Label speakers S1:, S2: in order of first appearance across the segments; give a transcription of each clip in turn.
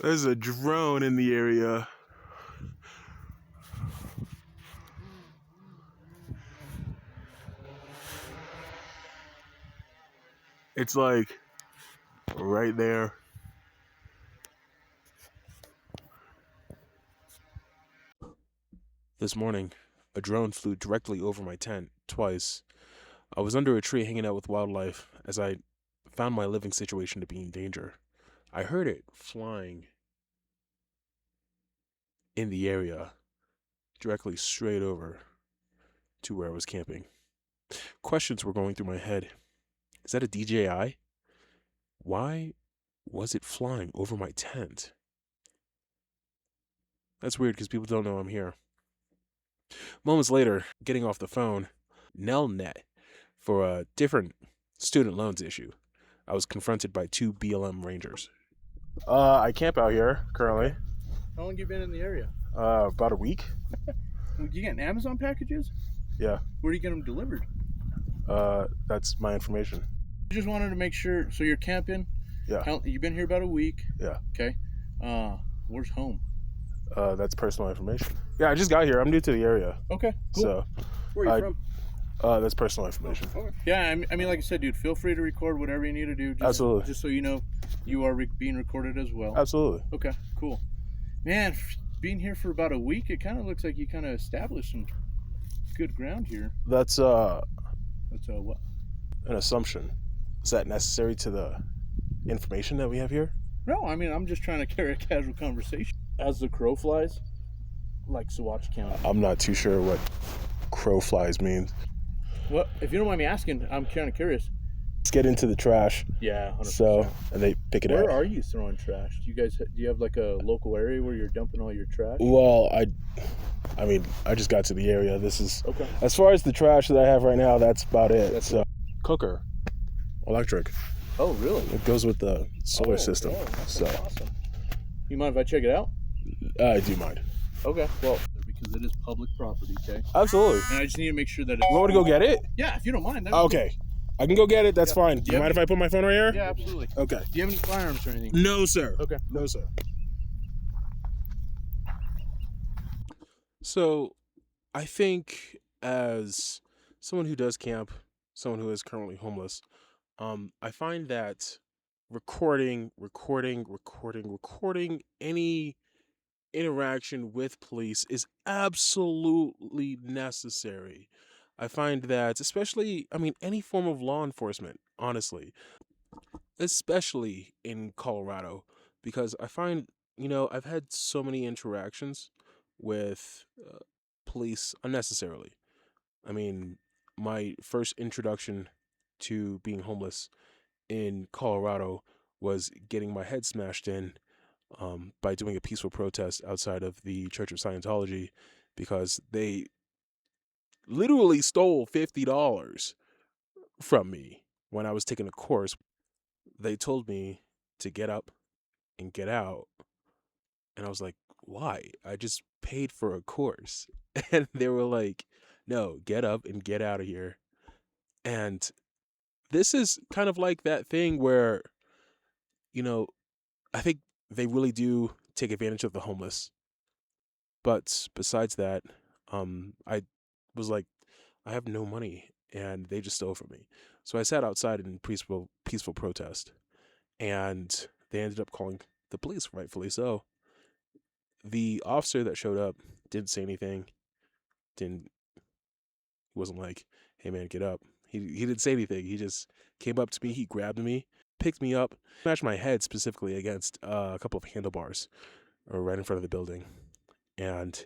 S1: There's a drone in the area. It's like right there. This morning, a drone flew directly over my tent twice. I was under a tree hanging out with wildlife as I found my living situation to be in danger. I heard it flying in the area directly straight over to where I was camping. Questions were going through my head. Is that a DJI? Why was it flying over my tent? That's weird because people don't know I'm here. Moments later, getting off the phone, Nelnet, for a different student loans issue, I was confronted by two BLM rangers. I camp out here currently.
S2: How long have you been in the area?
S1: About a week.
S2: You getting Amazon packages?
S1: Yeah.
S2: Where do you get them delivered?
S1: That's my information.
S2: I just wanted to make sure. So you're camping?
S1: Yeah.
S2: You've been here about a week?
S1: Yeah.
S2: Okay. Where's home?
S1: That's personal information. Yeah, I just got here. I'm new to the area.
S2: Okay. Cool.
S1: So,
S2: Where are you from?
S1: that's personal information.
S2: Okay. Yeah, I mean, like I said, dude, feel free to record whatever you need to do.
S1: Absolutely.
S2: Just so you know, you are being recorded as well.
S1: Absolutely.
S2: Okay. Cool. Man, being here for about a week, it kind of looks like you kind of established some good ground here.
S1: That's
S2: what?
S1: an assumption. Is that necessary to the information that we have here?
S2: No, I mean, I'm just trying to carry a casual conversation. As the crow flies, like Saguache County.
S1: I'm not too sure what crow flies means.
S2: Well, if you don't mind me asking, I'm kind of curious.
S1: Let's get into the trash.
S2: Yeah, 100%.
S1: So, and they pick it up.
S2: Where are you throwing trash? Do you have like a local area where you're dumping all your trash?
S1: Well, I mean, I just got to the area. This is,
S2: okay.
S1: As far as the trash that I have right now, that's about it. So, cooker, electric.
S2: Oh, really?
S1: It goes with the solar system.
S2: Oh, that's
S1: so,
S2: awesome. You mind if I check it out?
S1: I do mind.
S2: Okay. Well, because it is public property, okay?
S1: Absolutely.
S2: And I just need to make sure that it's...
S1: You want me to go get it?
S2: Yeah, if you don't mind.
S1: Okay. I can go get it. That's fine. Do you mind if I put my phone right here?
S2: Yeah, absolutely.
S1: Okay.
S2: Do you have any firearms or anything?
S1: No, sir.
S2: Okay.
S1: No, sir. So, I think as someone who does camp, someone who is currently homeless, I find that recording any interaction with police is absolutely necessary. I find that, especially, I mean, any form of law enforcement, honestly, especially in Colorado, because I find, I've had so many interactions with police unnecessarily. I mean, my first introduction to being homeless in Colorado was getting my head smashed in by doing a peaceful protest outside of the Church of Scientology because they literally stole $50 from me when I was taking a course. They told me to get up and get out. And I was like, why? I just paid for a course. And they were like, no, get up and get out of here. And this is kind of like that thing where, I think they really do take advantage of the homeless. But besides that, I was like, I have no money and they just stole from me. So I sat outside in peaceful protest and they ended up calling the police, rightfully so. The officer that showed up didn't say anything. Wasn't like, hey man, get up. He didn't say anything. He just came up to me, he grabbed me, picked me up, smashed my head specifically against a couple of handlebars right in front of the building. And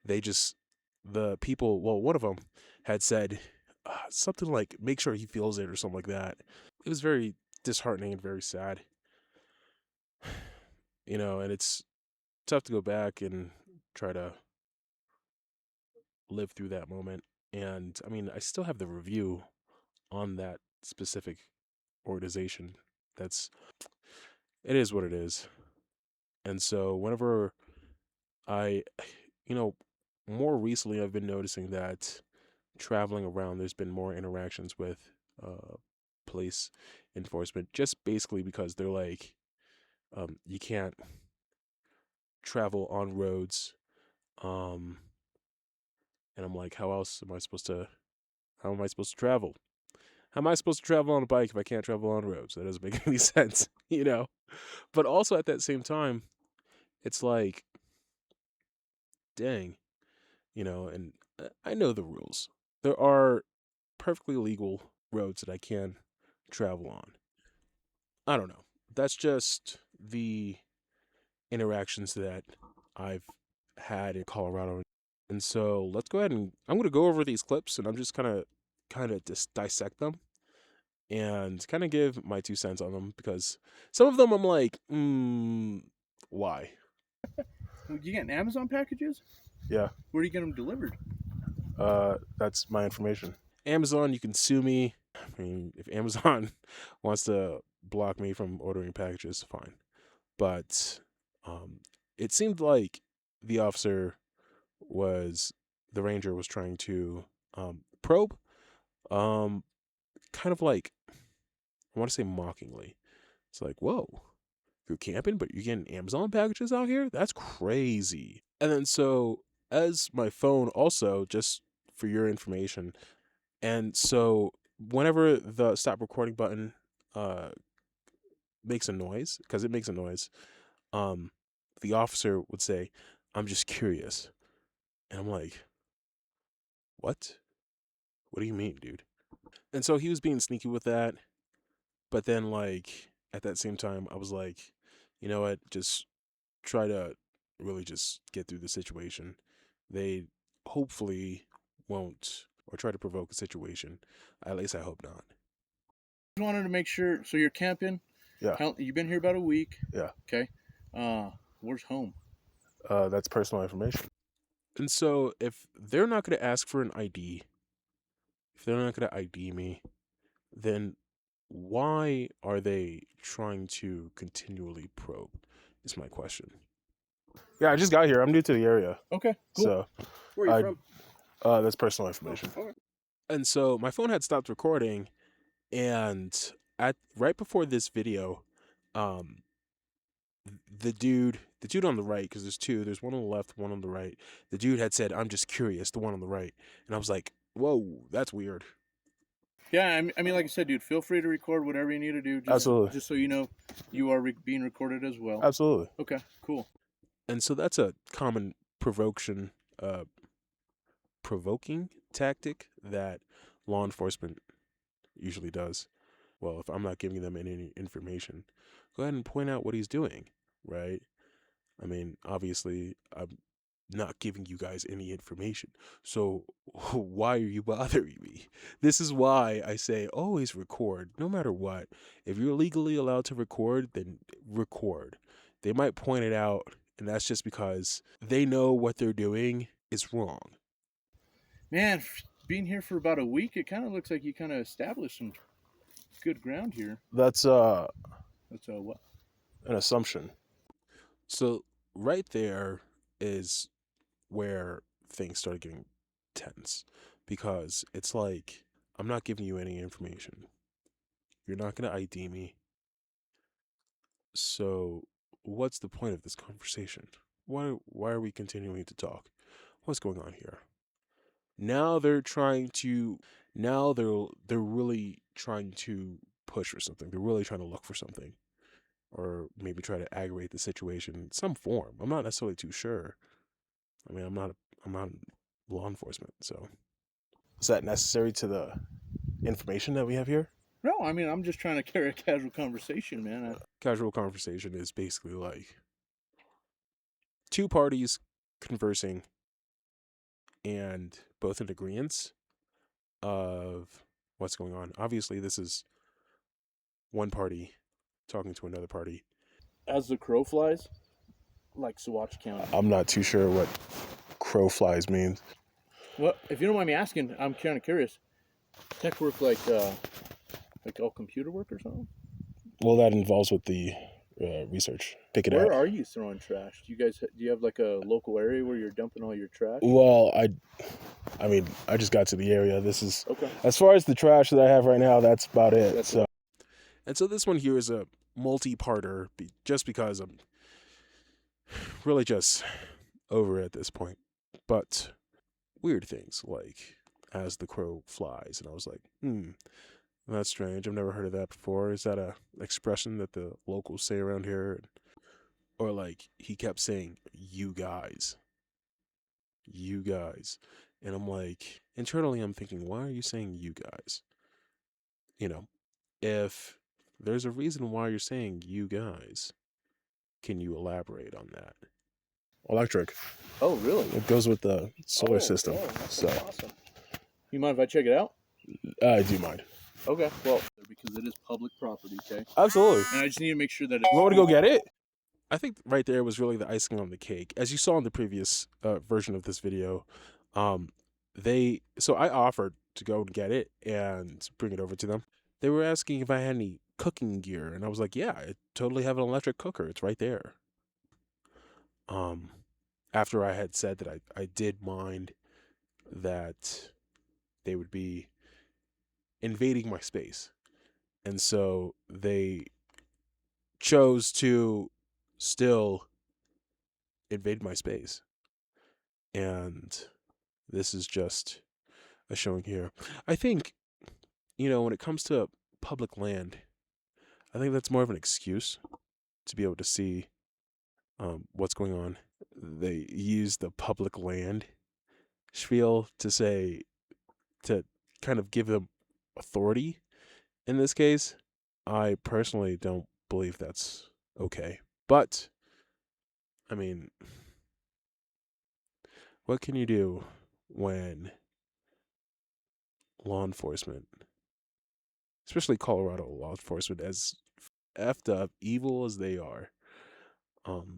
S1: the people, well, one of them had said something like, make sure he feels it or something like that. It was very disheartening and very sad. And it's tough to go back and try to live through that moment. And I mean, I still have the review on that specific organization. It is what it is. And so whenever more recently I've been noticing that traveling around, there's been more interactions with police enforcement, just basically because they're like, you can't travel on roads. And I'm like, how am I supposed to travel? How am I supposed to travel on a bike if I can't travel on roads? That doesn't make any sense, you know? But also at that same time, it's like, dang, and I know the rules. There are perfectly legal roads that I can travel on. I don't know. That's just the interactions that I've had in Colorado. And so let's go ahead and I'm going to go over these clips and I'm just kind of just dissect them and kind of give my 2 cents on them because some of them I'm like, why?
S2: You getting Amazon packages?
S1: Yeah,
S2: Where do you get them delivered?
S1: that's my information. Amazon, you can sue me. I mean, if Amazon wants to block me from ordering packages, fine. But um, it seemed like the officer the ranger was trying to probe, um, kind of like, I want to say mockingly. It's like, whoa, you're camping, but you're getting Amazon packages out here? That's crazy. And then so, as my phone also, just for your information, and so whenever the stop recording button uh makes a noise, because it makes a noise, um, the officer would say, "I'm just curious," and I'm like, "What? What do you mean, dude?" And so he was being sneaky with that, but then like at that same time, I was like, you know what? Just try to really just get through the situation. They hopefully won't or try to provoke a situation. At least I hope not.
S2: Just wanted to make sure. So you're camping.
S1: Yeah,
S2: You've been here about a week.
S1: yeah.
S2: Okay. Where's home?
S1: That's personal information. And so if they're not going to ask for an ID, if they're not going to ID me, then why are they trying to continually probe? Is my question. Yeah, I just got here. I'm new to the area,
S2: Okay, cool.
S1: so
S2: Where are you from?
S1: that's personal information.
S2: Okay.
S1: And so my phone had stopped recording, and at right before this video, um, the dude on the right, because there's one on the left, one on the right. The dude had said, "I'm just curious," the one on the right, and I was like, "Whoa, that's weird."
S2: Yeah, I mean, like I said, dude, feel free to record whatever you need to do.
S1: Absolutely,
S2: Just so you know, you are being recorded as well.
S1: absolutely.
S2: Okay, cool.
S1: And so that's a common uh, provoking tactic that law enforcement usually does. Well, if I'm not giving them any information, go ahead and point out what he's doing, right? I mean, obviously, I'm not giving you guys any information. So why are you bothering me? This is why I say always record, no matter what. If you're legally allowed to record, then record. They might point it out, and that's just because they know what they're doing is wrong.
S2: Man, being here for about a week, it kind of looks like you kind of established some good ground here.
S1: That's
S2: That's what?
S1: an assumption. So right there is where things started getting tense because it's like I'm not giving you any information. You're not going to ID me. So what's the point of this conversation? Why are we continuing to talk? What's going on here? Now they're really trying to push for something. They're really trying to look for something or maybe try to aggravate the situation in some form. I'm not necessarily too sure. I mean, I'm not law enforcement, so is that necessary to the information that we have here?
S2: No, I mean, I'm just trying to carry a casual conversation, man.
S1: Casual conversation is basically like two parties conversing and both in agreement of what's going on. Obviously, this is one party talking to another party.
S2: As the crow flies, like Saguache County.
S1: I'm not too sure what crow flies means.
S2: Well, if you don't mind me asking, I'm kind of curious. Tech work like all computer work or something?
S1: Well, that involves with the research. Pick it
S2: Where
S1: out.
S2: are you throwing trash? Do you have like a local area where you're dumping all your trash?
S1: Well, I mean, I just got to the area. This is
S2: Okay.
S1: as far as the trash that I have right now. That's about it. And so this one here is a multi-parter, just because really just over at this point. But weird things like as the crow flies, and I was like, that's strange. I've never heard of that before. Is that a expression that the locals say around here? Or like he kept saying, you guys. And I'm like, internally, I'm thinking, why are you saying you guys? You know, if there's a reason why you're saying you guys, can you elaborate on that? Electric.
S2: Oh, really?
S1: It goes with the solar system.
S2: That's
S1: So,
S2: awesome. You mind if I check it out?
S1: I do mind.
S2: Okay. Well, because it is public property, okay?
S1: Absolutely.
S2: And I just need to make sure that
S1: You want me to go get it? I think right there was really the icing on the cake. As you saw in the previous version of this video, um, I offered to go and get it and bring it over to them. They were asking if I had any cooking gear, and I was like, yeah, I totally have an electric cooker. It's right there. Um, After I had said that I did mind that they would be invading my space. And so they chose to still invade my space. And this is just a showing here. I think, when it comes to public land, I think that's more of an excuse to be able to see what's going on. They use the public land spiel to kind of give them authority in this case. I personally don't believe that's okay. But, I mean, what can you do when law enforcement, especially Colorado law enforcement, as effed up, evil as they are,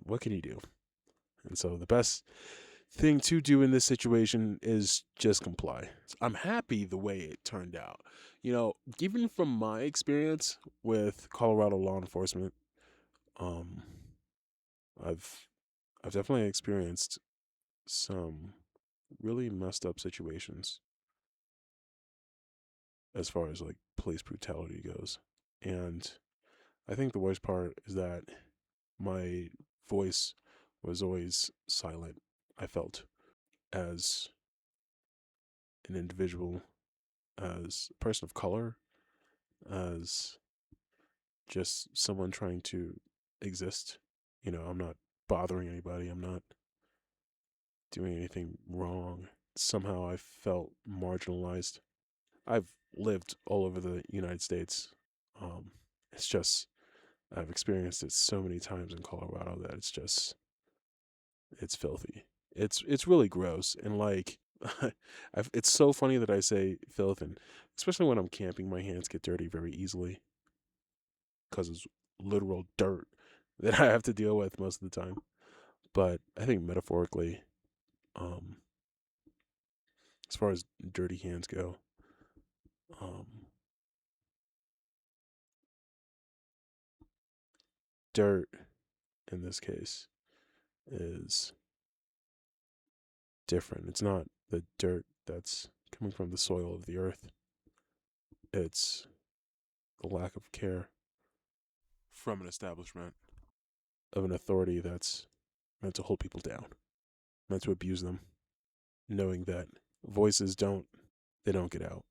S1: what can you do? And so the best thing to do in this situation is just comply. I'm happy the way it turned out. Given from my experience with Colorado law enforcement, um, I've definitely experienced some really messed up situations as far as like police brutality goes. And I think the worst part is that my voice was always silent. I felt as an individual, as a person of color, as just someone trying to exist. I'm not bothering anybody. I'm not doing anything wrong. Somehow I felt marginalized. I've lived all over the United States. It's just I've experienced it so many times in Colorado that it's filthy. It's really gross, and like it's so funny that I say filth, and especially when I'm camping, my hands get dirty very easily because it's literal dirt that I have to deal with most of the time. But I think metaphorically, um, as far as dirty hands go, um, dirt in this case is different. It's not the dirt that's coming from the soil of the earth. It's the lack of care from an establishment of an authority that's meant to hold people down, meant to abuse them, knowing that voices don't get out.